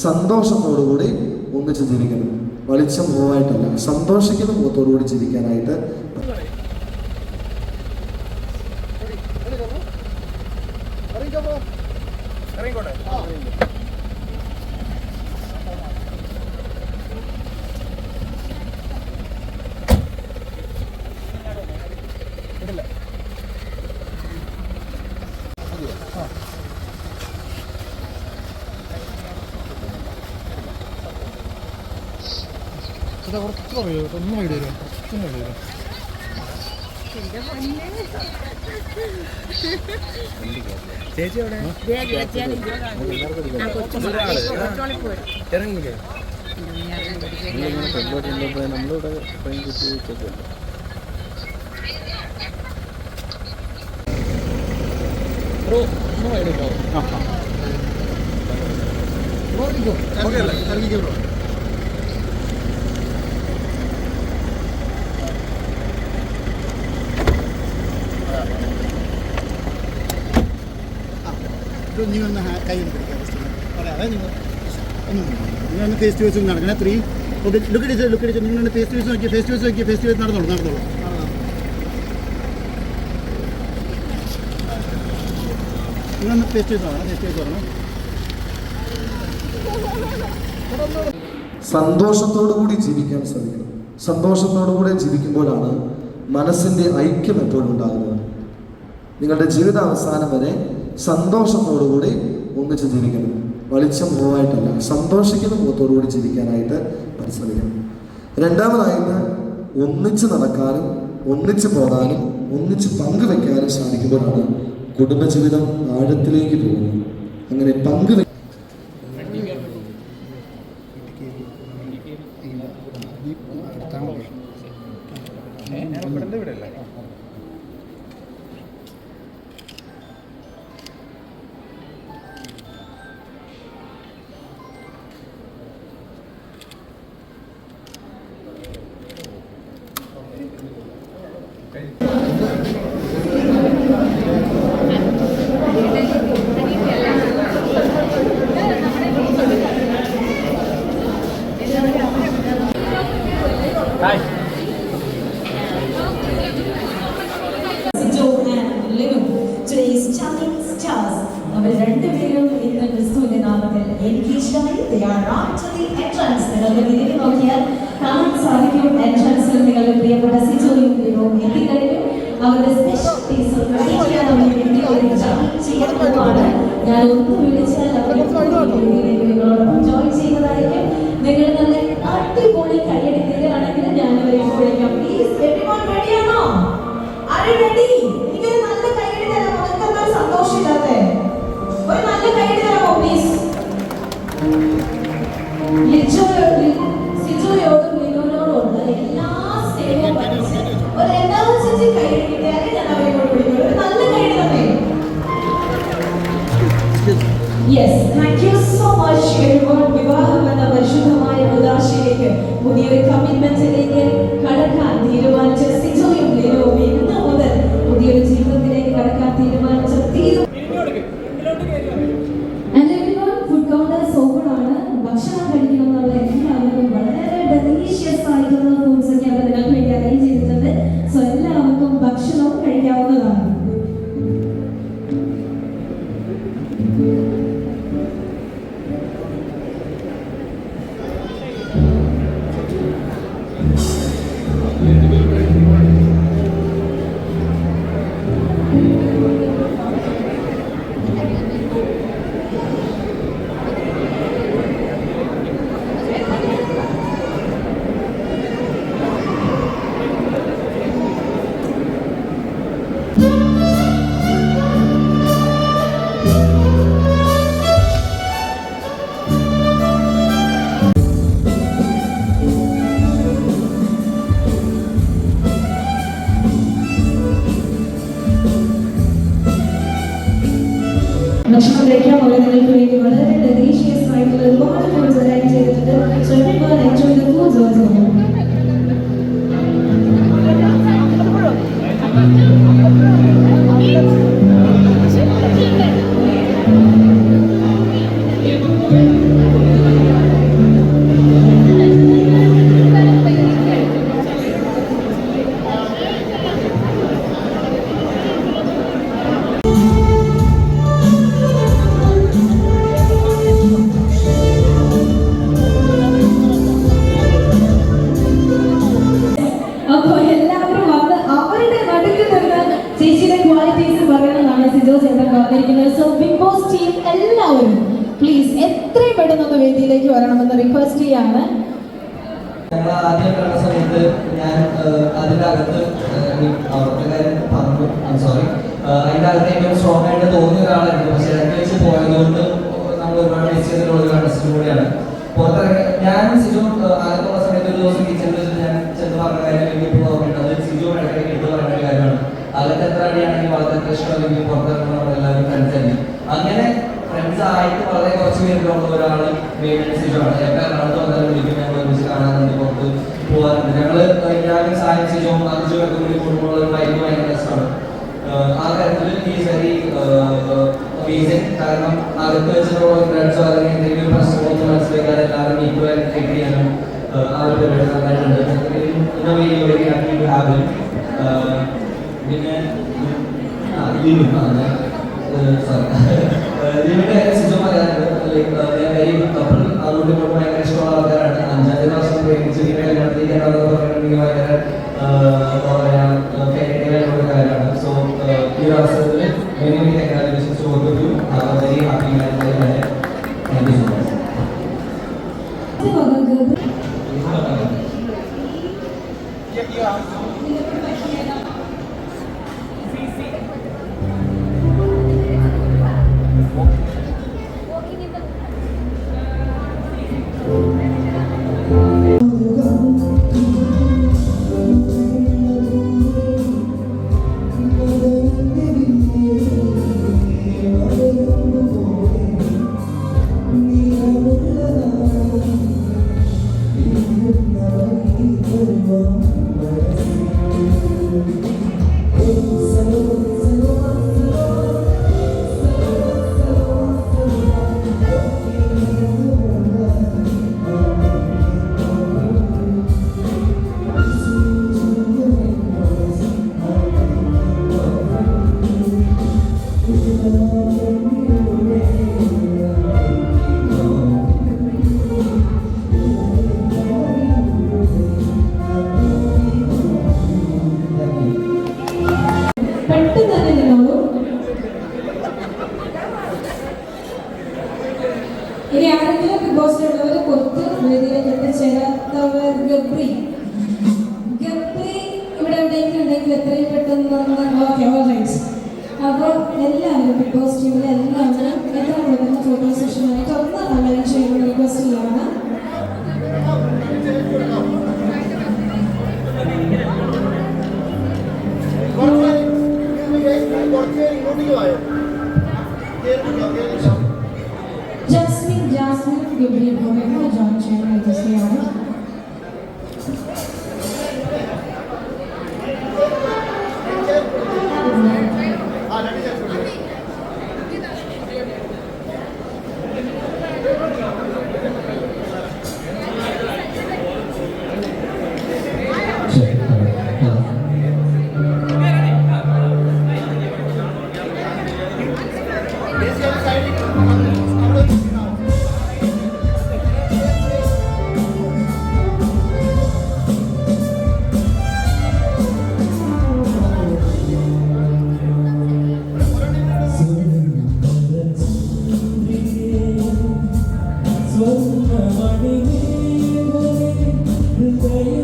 സന്തോഷത്തോടുകൂടി ഒന്നിച്ച് ജീവിക്കണം. വലിച്ച മുഖമായിട്ടല്ല, സന്തോഷിക്കുന്ന മുഖത്തോടുകൂടി ജീവിക്കാനായിട്ട്. ഒന്നും ഐഡിയ വരും. ചേച്ചി എവിടെ ഇറങ്ങിയില്ലേ? നമ്മളിവിടെ ട്രെയിൻ കിട്ടി വെച്ചേക്കല്ലോ. ബ്രോ ഒന്നും ഐഡിയ ഓക്കെ അല്ലേ? ഇറങ്ങിക്കോ ബ്രോ. നിങ്ങൾ ഒന്ന് കൈ ഒന്ന് പിടിക്കാം. പറയാതെ നിങ്ങൾ നിങ്ങളൊന്ന് ഫേസ് ടു ഫേസ് നടക്കണേ. 3 ഓക്കെ. ലുക്ക് നിങ്ങളൊന്ന് ഫേസ് ടു ഫേസ് നോക്കി. ഫേസ് ടു ഫേസ് നടന്നോളൂ. നിങ്ങളൊന്ന് ഫേസ് ടു ഫേസ് നോക്കണം. സന്തോഷത്തോടു കൂടി ജീവിക്കാൻ ശ്രമിക്കണം. സന്തോഷത്തോടു കൂടി ജീവിക്കുമ്പോഴാണ് മനസ്സിൻ്റെ ഐക്യം എപ്പോഴും ഉണ്ടാകുന്നത്. നിങ്ങളുടെ ജീവിതാവസാനം വരെ സന്തോഷത്തോടുകൂടി ഒന്നിച്ച് ജീവിക്കണം. വലിച്ച മുഖമായിട്ടല്ല, സന്തോഷിക്കുന്ന മുഖത്തോടുകൂടി ജീവിക്കാനായിട്ട് പരിശ്രമിക്കണം. രണ്ടാമതായിട്ട് ഒന്നിച്ച് നടക്കാനും ഒന്നിച്ച് പോകാനും ഒന്നിച്ച് പങ്കുവെക്കാനും സാധിക്കുമ്പോഴാണ് കുടുംബജീവിതം ആഴത്തിലേക്ക് പോകുന്നത്. അങ്ങനെ പങ്കുവെ നിങ്ങളുടെ പ്രിയപ്പെട്ട സിജോയും എത്തിക്കഴിഞ്ഞു. അവരുടെ സ്പെഷ്യൽ പീസ് ഞാൻ ഒന്ന് വിളിച്ചാൽ നിങ്ങളോടൊപ്പം ജോയിൻ ചെയ്യുന്നതായിരിക്കും. നിങ്ങൾ നല്ല അടിപൊളി കൈയടി തരികയാണെങ്കിൽ ഞാൻ വിളിക്കാം. പ്ലീസ് എവരിവൺ റെഡിയാണോ? Are you ready? നിങ്ങൾ നല്ല കൈയടി തരാമോ? നിങ്ങൾക്ക് സന്തോഷമില്ലാതെ ഒരു നല്ല കൈയടി തരാമോ പ്ലീസ്? സിജോയോടും ലിനോനോടും എല്ലാ സ്നേഹവും ഒരു എനർജറ്റി കൈയടി കിട്ടിയാലേ ഞാൻ അവരെ വിളിക്കും. ഒരു നല്ല കൈയടി തന്നെ. Yes, thank you so much everyone. വിവാഹം എന്ന പരിശുദ്ധമായ ഉദാശയിലേക്ക് പുതിയൊരു കമ്മിറ്റ്മെന്റിലേക്ക് കടക്കാൻ തീരുമാനിച്ച സിജോയും ലിനോവും ഇന്ന് മുതൽ പുതിയൊരു ജീവിതത്തിലേക്ക് കടക്കാൻ തീരുമാനിച്ച ഫുഡ് കൗണ്ടേഴ്സ് ഓപ്പൺ ആണ്. ഭക്ഷണം കഴിക്കണം എന്നുള്ള എല്ലാവർക്കും വളരെ ഡെലീഷ്യസ് ആയിട്ടുള്ള ഫുഡ്സ് ഒക്കെ അവർ നിങ്ങൾക്ക് വേണ്ടി അറേഞ്ച് ചെയ്തിട്ടുണ്ട്. സോ എല്ലാവർക്കും ഭക്ഷണവും കഴിക്കാവുന്നതാണ്. ഭക്ഷണം കഴിക്കാൻ പോകുന്നതിലേക്ക് വേണ്ടി വളരെ ഡെലീഷ്യസ് ആയിട്ടുള്ള ഒരുപാട് ഫുഡ്സ് അറേഞ്ച് ചെയ്തിട്ടുണ്ട്. So everyone enjoy the foods also. വരാനിരിക്കുന്നത്. സോ ബിഗ് ബോസ് ടീം എല്ലാവരും പ്ലീസ് എത്രയും പെട്ടെന്ന് ഒന്ന് വേദിയിലേക്ക് വരണമെന്ന് റിക്വസ്റ്റ് ചെയ്യാണ്. ഞങ്ങൾ ആദ്യം കണ്ട സമയത്ത് ഞാൻ അതിൻ്റെ അകത്ത് അവരുടെ കാര്യം പറഞ്ഞു, സോറി, അതിൻ്റെ അകത്ത് ഏറ്റവും സ്ട്രോങ് ആയിട്ട് തോന്നിയ ഒരാളായിരുന്നു. പക്ഷേ ഇടയ്ക്ക് വെച്ച് പോയതുകൊണ്ട് നമ്മൾ ഒരുപാട് മിസ് ചെയ്തിട്ടുള്ള ഒരു കണ്ടസ്റ്റന്റ് കൂടിയാണ്. പുറത്തിറങ്ങി ഞാൻ സിജു അകത്തുള്ള സമയത്ത് ഒരു ദിവസം കിച്ചണിൽ വെച്ച് ഞാൻ ചെന്ന് പറഞ്ഞ കാര്യം എനിക്ക് ഇപ്പോൾ ഓർമ്മയുണ്ട്. സിജു ഇടയ്ക്കിടയ്ക്ക് എടുത്ത് പറയുന്ന ഒരു കാര്യമാണ്. അകത്ത് എത്ര അടിയാണെങ്കിൽ വളരെ ഇഷ്ടമല്ലെങ്കിൽ പുറത്തിറങ്ങുന്ന നമ്മളെല്ലാവരും ഫ്രണ്ട്സ് തന്നെ. അങ്ങനെ ഫ്രണ്ട്സ് ആയിട്ട് വളരെ കുറച്ച് പേരിലുള്ള ഒരാൾ മെയിൻ സിജു ആണ്. എപ്പോൾ എറണാകുളത്ത് വന്നാലും വിളിക്കും, ഞങ്ങൾ ഒരുമിച്ച് കാണാറുണ്ട്, പുറത്ത് പോകാറുണ്ട്. ഞാനും സായം സിജുവും അഞ്ചു പേർക്ക് കൂടി കൂടുമ്പോൾ ഒരു വൈബ് ഭയങ്കര ഇഷ്ടമാണ്. ആ കാര്യത്തിൽ ഈസ് വെരി അമേസിങ്. കാരണം അകത്ത് വെച്ചിട്ടുള്ള ഫ്രണ്ട്സോ അല്ലെങ്കിൽ എന്തെങ്കിലും പ്രശ്നങ്ങളൊന്നും മനസ്സിലാക്കാതെ എല്ലാവരും ഈക്വലായിട്ട് ട്രീറ്റ് ചെയ്യാനും ആ ഒരു പരിപാടി നന്നായിട്ടുണ്ട്. Very happy to have it. പിന്നെ ലിമിന്റെ സിസ്റ്റം പറയാനുണ്ട്. വെരി കപ്പിൾ അതുകൊണ്ട് ഇപ്പോൾ ഭയങ്കര ഇഷ്ടമുള്ള ആൾക്കാരാണ്. 5-6 വർഷം പ്രേമിച്ച് പിന്നെ കല്യാണത്തിലേക്കാണെന്ന് പറഞ്ഞിട്ടുണ്ടെങ്കിൽ ഭയങ്കര ഫേവറേറ്റ് കാര്യമാണ്. സോ ഈ ഒരു അവസരത്തിൽ many many congratulations to both of you. Very happy marriage. Thank you so much. ഇനി ആരെങ്കിലും ബിഗ് ബോസിലുള്ളവർ പുറത്ത് വേദിയിലേക്ക് എത്തിച്ചേരാത്തവർ ഗബ്രി ഇവിടെ എവിടെയെങ്കിലും ഉണ്ടെങ്കിൽ എത്രയും പെട്ടെന്ന് അപ്പോൾ എല്ലാവരും ബിഗ് ബോസ് ടീമിലെ എല്ലാവരും എത്രയും പെട്ടെന്ന് ഫോട്ടോ സെഷനായിട്ട് ഒന്ന് അലൈൻ ചെയ്യുന്ന റിക്വസ്റ്റ് ചെയ്യാണ്. ജാസ്മിൻ ഗബ്രി എന്നിവരെ ജോയിൻ ചെയ്യാൻ റിക്വസ്റ്റ് ചെയ്യാണ്. Swam,